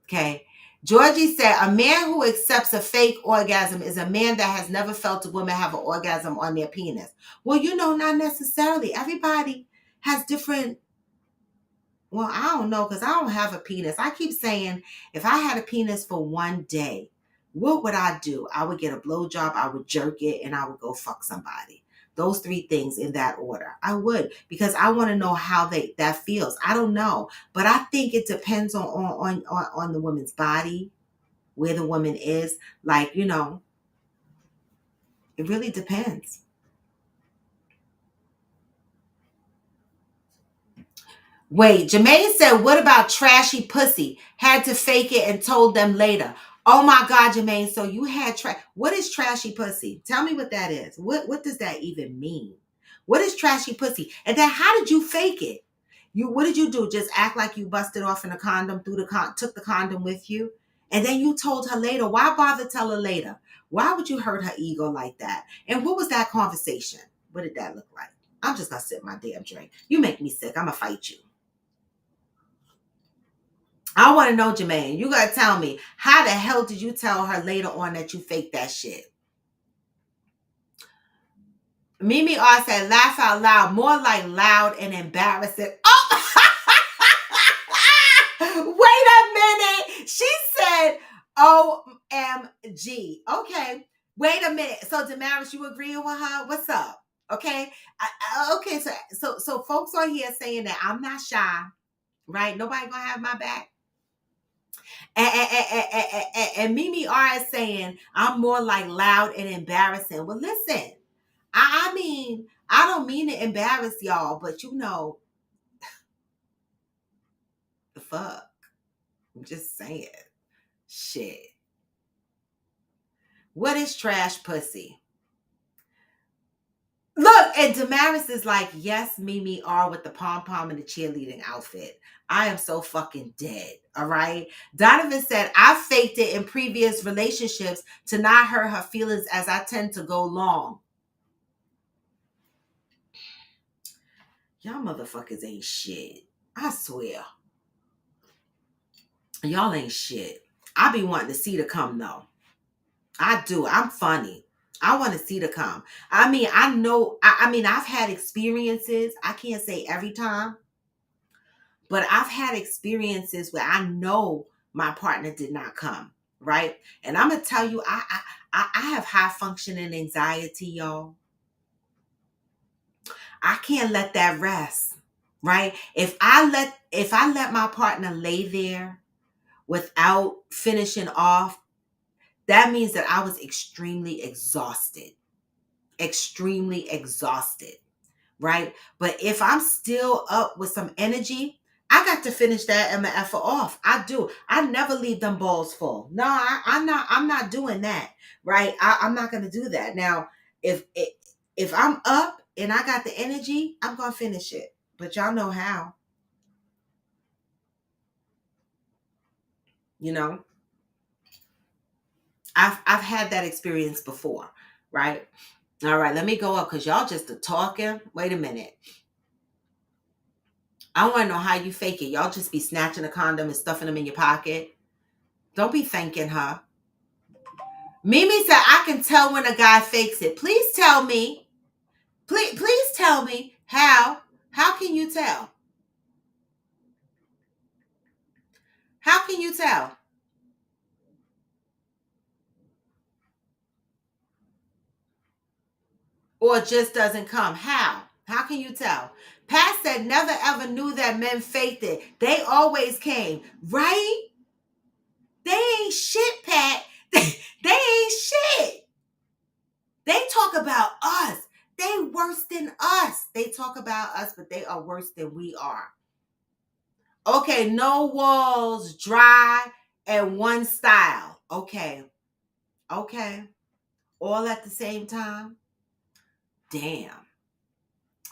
Okay. Georgie said, a man who accepts a fake orgasm is a man that has never felt a woman have an orgasm on their penis. Well, not necessarily. Everybody has different. Well, I don't know because I don't have a penis. I keep saying if I had a penis for one day, what would I do? I would get a blowjob, I would jerk it, and I would go fuck somebody. Those three things in that order. I would, because I want to know how that feels. I don't know, but I think it depends on the woman's body, where the woman is. Like, it really depends. Wait, Jermaine said, what about trashy pussy? Had to fake it and told them later. Oh my God, Jermaine. So you had what is trashy pussy? Tell me what that is. What does that even mean? What is trashy pussy? And then how did you fake it? What did you do? Just act like you busted off in a condom, took the condom with you? And then you told her later. Why bother tell her later? Why would you hurt her ego like that? And what was that conversation? What did that look like? I'm just gonna sip my damn drink. You make me sick. I'm gonna fight you. I want to know, Jermaine. You gotta tell me, how the hell did you tell her later on that you faked that shit? Mimi R said, laugh out loud, more like loud and embarrassing. Oh, wait a minute. She said, OMG. Okay, wait a minute. So, Damaris, you agreeing with her? What's up? Okay, okay. So folks on here saying that I'm not shy, right? Nobody gonna have my back. And Mimi R is saying I'm more like loud and embarrassing. Well, listen, I mean, I don't mean to embarrass y'all, but you know, the fuck. I'm just saying. Shit. What is trash pussy? Look, and Damaris is like, yes, Mimi R with the pom-pom and the cheerleading outfit. I am so fucking dead. All right. Donovan said, I faked it in previous relationships to not hurt her feelings as I tend to go long. Y'all motherfuckers ain't shit. I swear. Y'all ain't shit. I be wanting to see the come though. I do. I'm funny. I want to see the come. I mean, I know, I mean, I've had experiences. I can't say every time, but I've had experiences where I know my partner did not come, right? And I'm gonna tell you, I have high functioning anxiety, y'all. I can't let that rest, right? If I let my partner lay there without finishing off, that means that I was extremely exhausted, right? But if I'm still up with some energy, I got to finish that MF off. I do. I never leave them balls full. No, I'm not doing that, right? I'm not going to do that. Now, if I'm up and I got the energy, I'm going to finish it. But y'all know how. You know, I've had that experience before, right? All right, let me go up because y'all just talking. Wait a minute. I want to know how you fake it. Y'all just be snatching a condom and stuffing them in your pocket. Don't be thanking her. Mimi said, I can tell when a guy fakes it. Please tell me. Please tell me how. How can you tell? How can you tell? Or it just doesn't come? How? How can you tell? Pat said, never ever knew that men faked it. They always came. Right? They ain't shit, Pat. They ain't shit. They talk about us. They worse than us. They talk about us, but they are worse than we are. Okay, no walls, dry, and one style. Okay. Okay. All at the same time. Damn.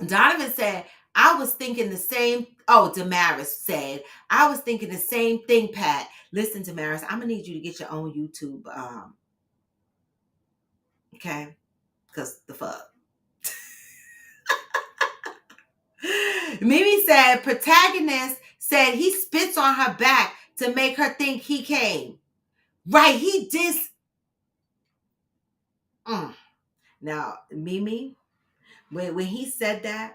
Donovan said, I was thinking the same. Oh, Damaris said, I was thinking the same thing, Pat. Listen, Damaris, I'm going to need you to get your own YouTube. Okay? Because the fuck. Mimi said, protagonist said he spits on her back to make her think he came. Right, he did. Now, Mimi, when he said that,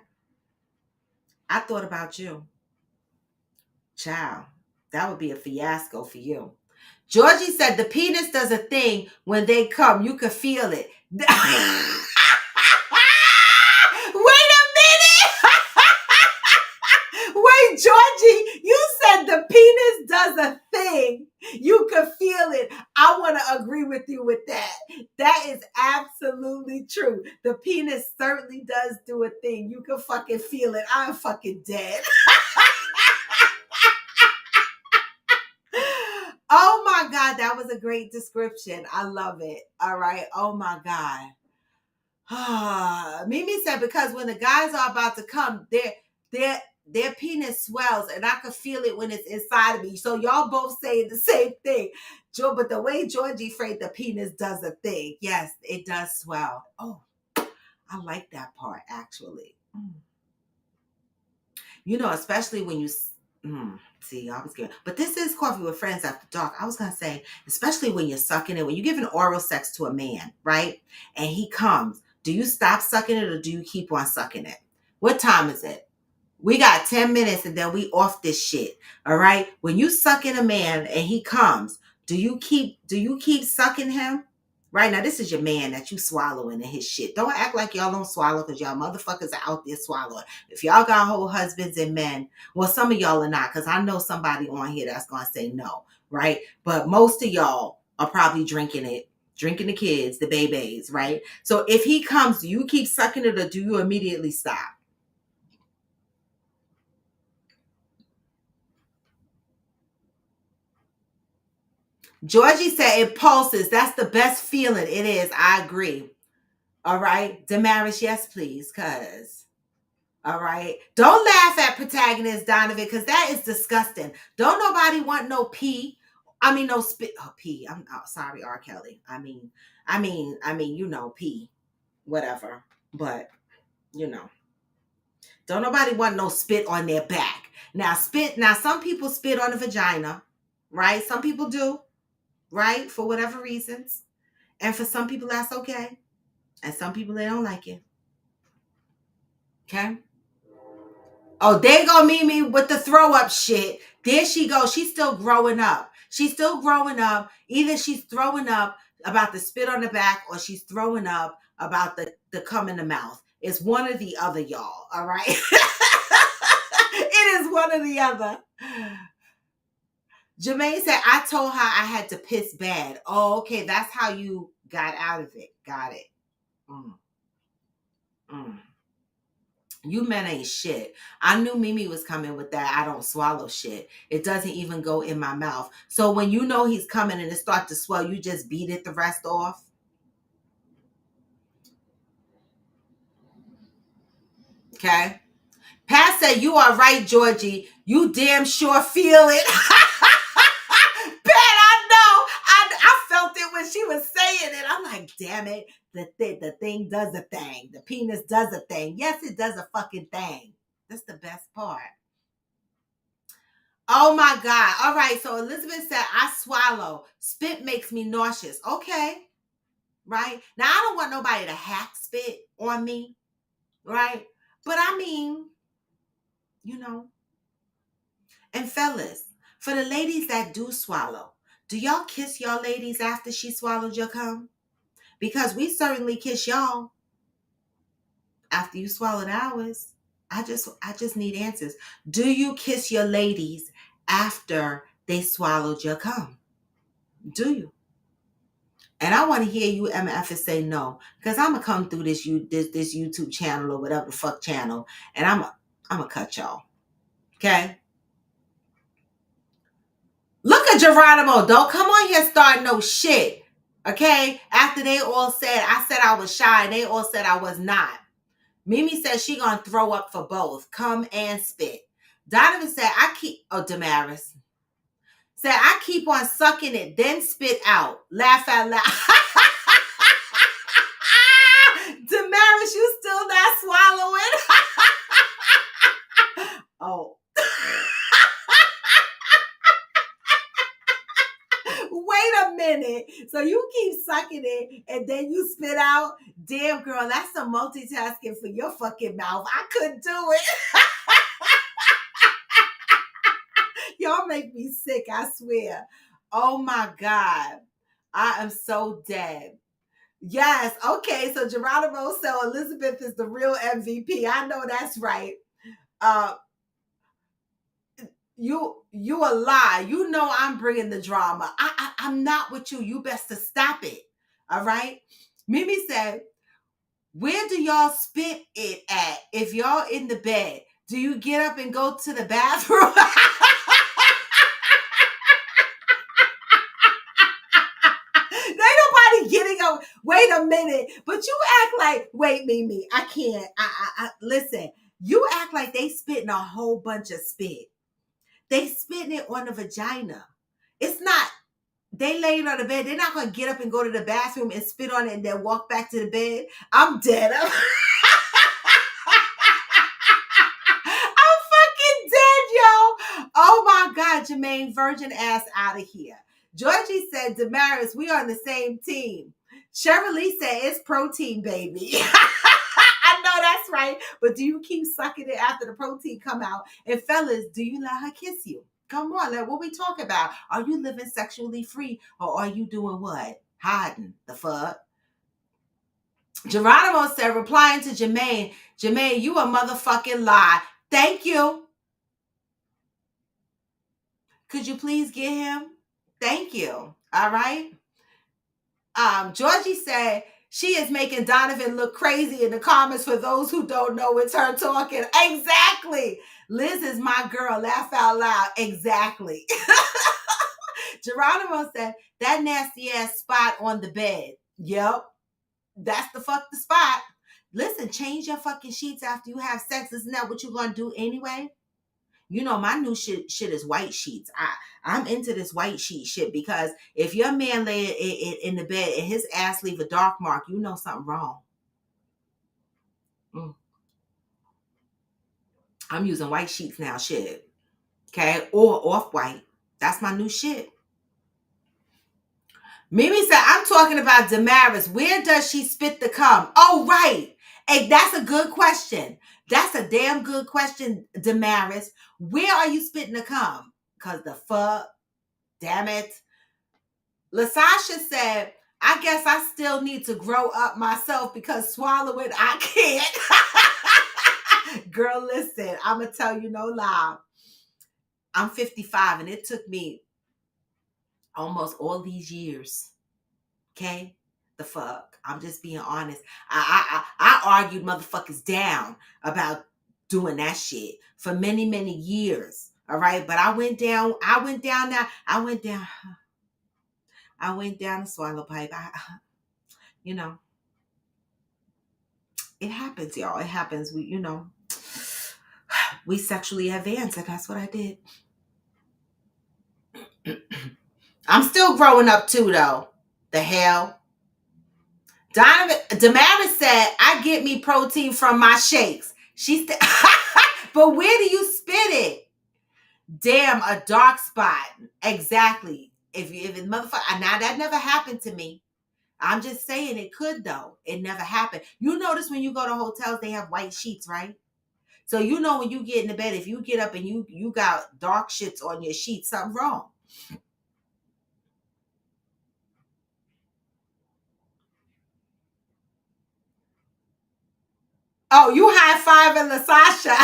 I thought about you. Child, that would be a fiasco for you. Georgie said the penis does a thing when they come. You can feel it. Wait a minute. Wait, Georgie, you said the penis does a thing. You can feel it. I want to agree with you with that. That is absolutely true. The penis certainly does do a thing. You can fucking feel it. I'm fucking dead. Oh my God, that was a great description. I love it. All right. Oh my God. Mimi said, because when the guys are about to come, their penis swells and I can feel it when it's inside of me. So y'all both saying the same thing. But the way Georgie phrased the penis does a thing. Yes, it does swell. Oh, I like that part actually. You know, especially when you see, I was good. But this is Coffee with Friends After Dark. I was gonna say, especially when you're sucking it, when you give an oral sex to a man, right? And he comes, do you stop sucking it or do you keep on sucking it? What time is it? We got 10 minutes and then we off this shit. All right. When you sucking a man and he comes, do you keep sucking him? Right now, this is your man that you swallowing in his shit. Don't act like y'all don't swallow because y'all motherfuckers are out there swallowing. If y'all got whole husbands and men, well, some of y'all are not, because I know somebody on here that's gonna say no, right? But most of y'all are probably drinking it, drinking the kids, the babies, right? So if he comes, do you keep sucking it or do you immediately stop? Georgie said it pulses. That's the best feeling. It is. I agree. All right. Damaris, yes, please. Cause all right. Don't laugh at protagonist Donovan, because that is disgusting. Don't nobody want no pee. I mean no spit. Oh, pee. I'm oh, sorry, R. Kelly. I mean, pee. Whatever. But you know, don't nobody want no spit on their back. Now some people spit on the vagina, right? Some people do, right? For whatever reasons. And for some people, that's okay. And some people, they don't like it. Okay. Oh, they gonna meet me with the throw up shit. There she goes. She's still growing up. She's still growing up. Either she's throwing up about the spit on the back or she's throwing up about the cum in the mouth. It's one or the other, y'all. All right. It is one or the other. Jermaine said, I told her I had to piss bad. Oh, okay. That's how you got out of it. Got it. Mm, mm. You men ain't shit. I knew Mimi was coming with that. I don't swallow shit. It doesn't even go in my mouth. So when you know he's coming and it starts to swell, you just beat it the rest off. Okay. Pat said, you are right, Georgie. You damn sure feel it. Pat, I know. I felt it when she was saying it. I'm like, damn it. The thing does a thing. The penis does a thing. Yes, it does a fucking thing. That's the best part. Oh my God. All right. So Elizabeth said, I swallow. Spit makes me nauseous. Okay. Right. Now, I don't want nobody to hack spit on me. Right. But I mean, you know, and fellas, for the ladies that do swallow, do y'all kiss y'all ladies after she swallowed your cum? Because we certainly kiss y'all after you swallowed ours. I just need answers. Do you kiss your ladies after they swallowed your cum? Do you? And I want to hear you MFs say no, because I'm gonna come through this YouTube channel or whatever the fuck channel, and I'm gonna cut y'all. Okay. Look at Geronimo. Don't come on here start no shit. Okay. After they all said I said I was shy, and they all said I was not. Mimi said she gonna throw up for both, cum and spit. Donovan said I keep. Oh, Damaris said I keep on sucking it, then spit out. Laugh out loud. Damaris, you still not swallowing? Oh. Wait a minute. So you keep sucking it and then you spit out? Damn, girl, that's some multitasking for your fucking mouth. I couldn't do it. Y'all make me sick, I swear. Oh my God. I am so dead. Yes. Okay. So Geronimo said Elizabeth is the real MVP. I know that's right. Uh, you a lie. You know I'm bringing the drama. I'm not with you. You best to stop it. All right. Mimi said, where do y'all spit it at? If y'all in the bed, do you get up and go to the bathroom? Ain't nobody getting up. Wait a minute. But you act like, wait, Mimi, I can't. Listen, you act like they spitting a whole bunch of spit. They spitting it on the vagina. It's not, they laying on the bed. They're not going to get up and go to the bathroom and spit on it and then walk back to the bed. I'm dead. Oh my God, Jermaine, virgin ass out of here. Georgie said, Damaris, we on the same team. Cheryl Lee said, it's protein, baby. I know that's right. But do you keep sucking it after the protein come out? And fellas, do you let her kiss you? Come on, like what we talk about? Are you living sexually free or are you doing what? Hiding the fuck? Geronimo said, replying to Jermaine, Jermaine, you a motherfucking lie. Thank you. Could you please get him? Thank you. All right. Georgie said she is making Donovan look crazy in the comments for those who don't know it's her talking. Exactly. Liz is my girl. Laugh out loud. Exactly. Geronimo said that nasty ass spot on the bed. Yep. That's the spot. Listen, change your fucking sheets after you have sex. Isn't that what you're gonna do anyway? You know, my new shit is white sheets. I'm into this white sheet shit because if your man lay in the bed and his ass leave a dark mark, you know something wrong. I'm using white sheets now, shit. Okay, or off-white. That's my new shit. Mimi said, I'm talking about Damaris. Where does she spit the cum? Oh, right. Hey, that's a good question. That's a damn good question, Damaris. Where are you spitting the cum? Because the fuck, damn it. LaSasha said, I guess I still need to grow up myself because swallow it, I can't. Girl, listen, I'm going to tell you no lie. I'm 55 and it took me almost all these years. Okay? The fuck. I'm just being honest. I argued motherfuckers down about doing that shit for many, many years. All right. But I went down the swallow pipe. You know, it happens, y'all. It happens. We sexually advanced, and that's what I did. I'm still growing up too, though. The hell. Damaris said, I get me protein from my shakes. She said, but where do you spit it? Damn, a dark spot. Exactly. If it motherfucker, now that never happened to me. I'm just saying it could though. It never happened. You notice when you go to hotels, they have white sheets, right? So you know when you get in the bed, if you get up and you got dark shits on your sheets, something wrong. Oh, you high-fiving LaSasha.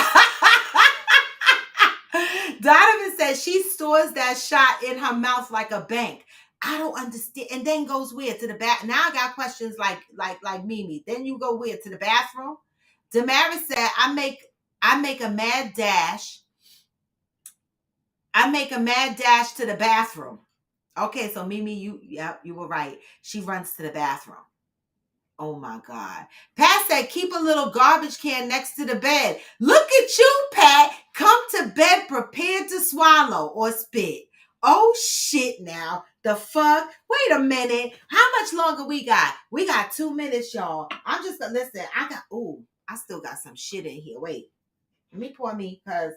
Donovan says she stores that shot in her mouth like a bank. I don't understand. And then goes where? To the bath. Now I got questions like Mimi. Then you go where? To the bathroom? Damaris said, I make a mad dash. I make a mad dash to the bathroom. Okay, so Mimi, you were right. She runs to the bathroom. Oh my God. Pat said, keep a little garbage can next to the bed. Look at you, Pat. Come to bed prepared to swallow or spit. Oh shit now. The fuck? Wait a minute. How much longer we got? We got 2 minutes, y'all. I'm just gonna listen. I still got some shit in here. Wait. Let me pour me because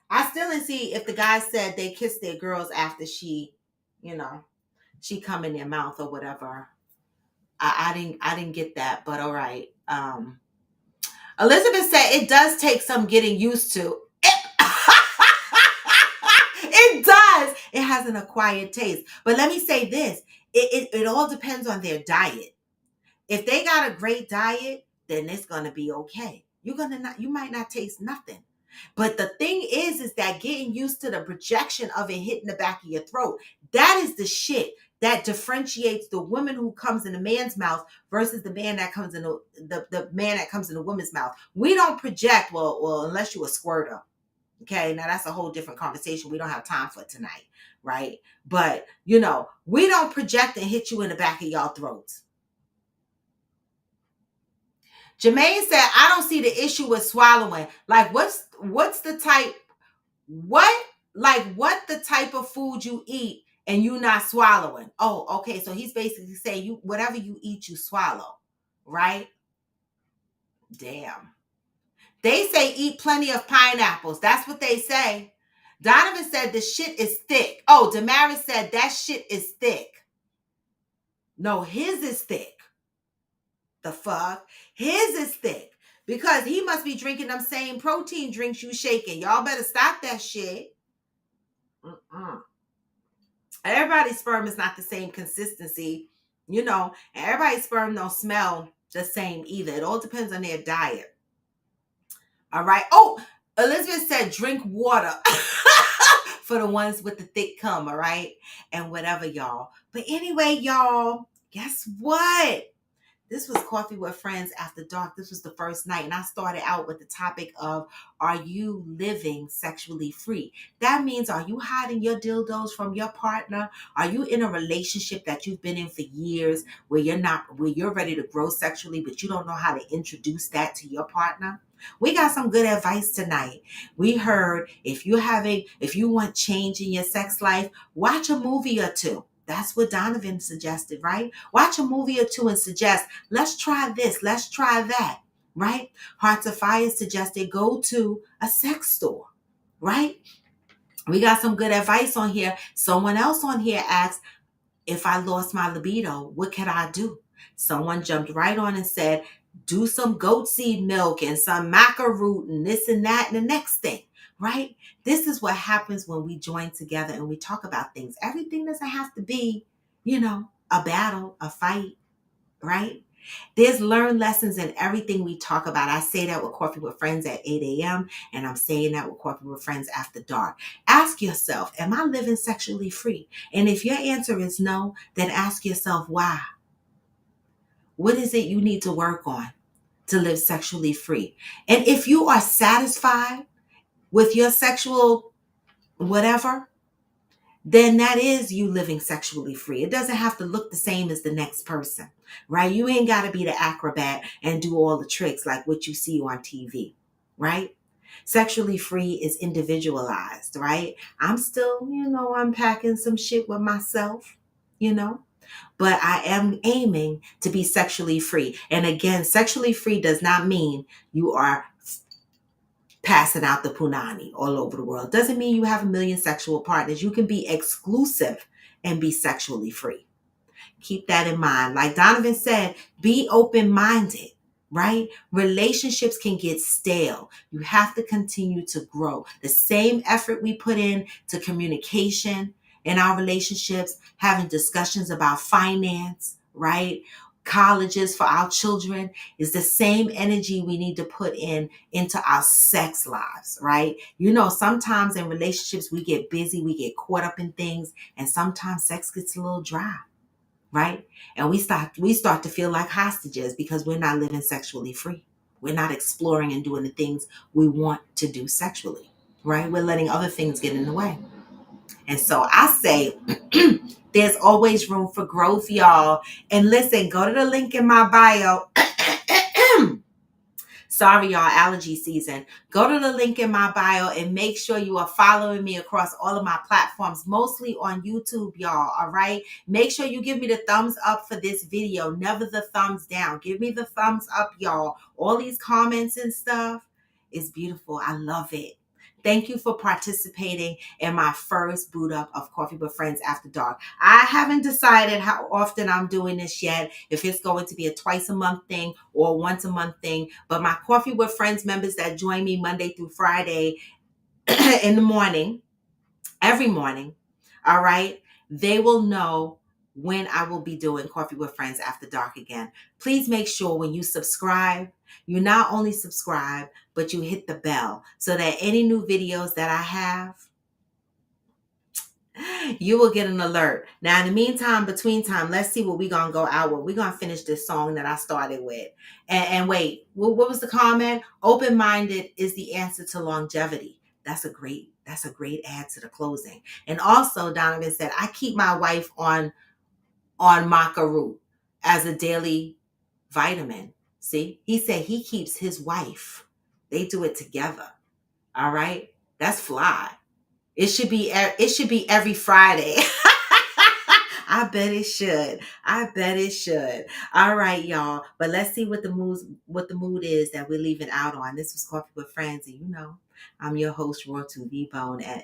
I still didn't see if the guys said they kissed their girls after she come in their mouth or whatever. I didn't get that, but all right. Elizabeth said it does take some getting used to. It does. It has an acquired taste. But let me say this. It all depends on their diet. If they got a great diet, then it's gonna be okay. You might not taste nothing. But the thing is that getting used to the projection of it hitting the back of your throat, that is the shit that differentiates the woman who comes in a man's mouth versus the man that comes in the man that comes in a woman's mouth. We don't project, well, unless you're a squirter. Okay, now that's a whole different conversation. We don't have time for tonight, right? But we don't project and hit you in the back of y'all throats. Jermaine said, I don't see the issue with swallowing. Like, what's the type, what the type of food you eat and you not swallowing? Oh, okay. So he's basically saying whatever you eat, you swallow, right? Damn. They say eat plenty of pineapples. That's what they say. Donovan said the shit is thick. Oh, Damaris said that shit is thick. No, his is thick. The fuck? His is thick. Because he must be drinking them same protein drinks you shaking. Y'all better stop that shit. Everybody's sperm is not the same consistency, and everybody's sperm don't smell the same either. It all depends on their diet. All right. Oh, Elizabeth said drink water for the ones with the thick cum, all right? And whatever, y'all. But anyway, y'all, guess what? This was Coffee with Friends After Dark. This was the first night. And I started out with the topic of, are you living sexually free? That means, are you hiding your dildos from your partner? Are you in a relationship that you've been in for years where you're ready to grow sexually, but you don't know how to introduce that to your partner? We got some good advice tonight. We heard if you want change in your sex life, watch a movie or two. That's what Donovan suggested, right? Watch a movie or two and suggest, let's try this, let's try that, right? Hearts of Fire suggested go to a sex store, right? We got some good advice on here. Someone else on here asked, if I lost my libido, what can I do? Someone jumped right on and said, do some goat seed milk and some maca root and this and that and the next thing, right? This is what happens when we join together and we talk about things. Everything doesn't have to be, a battle, a fight, right? There's learned lessons in everything we talk about. I say that with Coffee with Friends at 8 a.m. and I'm saying that with Coffee with Friends After Dark. Ask yourself, am I living sexually free? And if your answer is no, then ask yourself why. What is it you need to work on to live sexually free? And if you are satisfied with your sexual whatever, then that is you living sexually free. It doesn't have to look the same as the next person, right? You ain't got to be the acrobat and do all the tricks like what you see on TV, right? Sexually free is individualized, right? I'm still, unpacking some shit with myself, but I am aiming to be sexually free. And again, sexually free does not mean you are passing out the punani all over the world. Doesn't mean you have a million sexual partners. You can be exclusive and be sexually free. Keep that in mind. Like Donovan said, be open-minded, right? Relationships can get stale. You have to continue to grow. The same effort we put in to communication in our relationships, having discussions about finance, right? Colleges for our children is the same energy we need to put into our sex lives, right? Sometimes in relationships we get busy, we get caught up in things, and sometimes sex gets a little dry, right? And we start to feel like hostages because we're not living sexually free. We're not exploring and doing the things we want to do sexually, right? We're letting other things get in the way. And so I say, there's always room for growth, y'all. And listen, go to the link in my bio. Sorry, y'all, allergy season. Go to the link in my bio and make sure you are following me across all of my platforms, mostly on YouTube, y'all, all right? Make sure you give me the thumbs up for this video, never the thumbs down. Give me the thumbs up, y'all. All these comments and stuff is beautiful. I love it. Thank you for participating in my first boot up of Coffee with Friends After Dark. I haven't decided how often I'm doing this yet, if it's going to be a twice a month thing or a once a month thing. But my Coffee with Friends members that join me Monday through Friday in the morning, every morning, all right, they will know when I will be doing Coffee with Friends After Dark again. Please make sure when you subscribe, you not only subscribe, but you hit the bell so that any new videos that I have, you will get an alert. Now, in the meantime, between time, let's see what we're going to go out with. We're going to finish this song that I started with. And wait, what was the comment? Open-minded is the answer to longevity. That's a great add to the closing. And also, Donovan said, I keep my wife on maca root as a daily vitamin. See, he said he keeps his wife. They do it together. All right. That's fly. It should be every Friday. I bet it should. I bet it should. All right, y'all. But let's see what the mood is that we're leaving out on. This was Coffee with Friends, and you know, I'm your host, Royalty V Bone, and